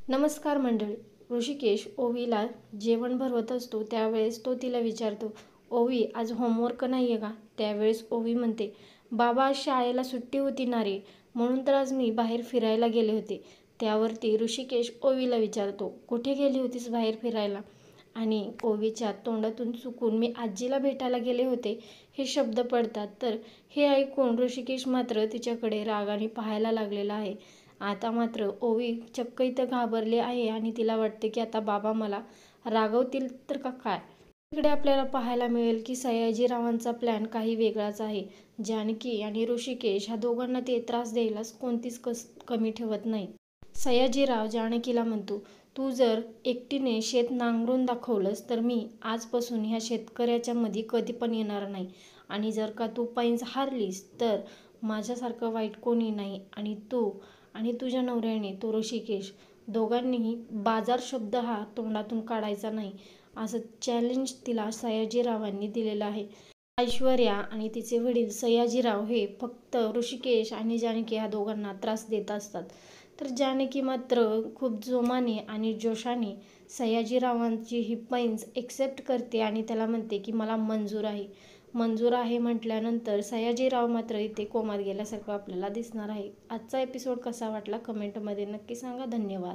नमस्कार मंडळी. ऋषिकेश ओवीला जेवण भरवत असतो त्यावेळेस तो तिला विचारतो, ओवी आज होमवर्क नाही आहे का? त्यावेळेस ओवी म्हणते, बाबा आज शाळेला सुट्टी होती ना रे, म्हणून तर आज मी बाहेर फिरायला गेले होते. त्यावरती ऋषिकेश ओवीला विचारतो, कुठे गेली होतीस बाहेर फिरायला? आणि ओवीच्या तोंडातून चुकून मी आजीला भेटायला गेले होते हे शब्द पडतात. तर हे ऐकून ऋषिकेश मात्र तिच्याकडे रागाने पाहायला लागलेला आहे. आता मात्र ओवी चक्क इथं घाबरली आहे आणि तिला वाटते की आता बाबा मला रागवतील तर का काय. इकडे आपल्याला पाहायला मिळेल की सयाजीरावांचा प्लॅन काही वेगळाच आहे. जानकी आणि ऋषिकेश ह्या दोघांना ते त्रास द्यायलाच कोणतीच कमी ठेवत नाही. सयाजीराव जानकीला म्हणतो, तू जर एकटीने शेत नांगरून दाखवलंस तर मी आजपासून ह्या शेतकऱ्याच्या मध्ये कधी पण येणार नाही. आणि जर का तू पैंज हारलीस तर माझ्यासारखं वाईट कोणी नाही. आणि तू आणि तुझ्या नवऱ्याने तो ऋषिकेश दोघांनीही बाजार शब्द हा तोंडातून काढायचा नाही, असं चॅलेंज तिला सयाजीरावांनी दिलेलं आहे. ऐश्वर्या आणि तिचे वडील सयाजीराव हे फक्त ऋषिकेश आणि जानकी ह्या दोघांना त्रास देत असतात. तर जानकी मात्र खूप जोमाने आणि जोशाने सयाजीरावांची ही पैंज एक्सेप्ट करते आणि त्याला म्हणते की मला मंजूर आहे. मंजूर आहे म्हटल्यानंतर सयाजीराव मात्र इथे कोमात गेल्यासारखं आपल्याला दिसणार आहे. आजचा एपिसोड कसा वाटला कमेंटमध्ये नक्की सांगा. धन्यवाद.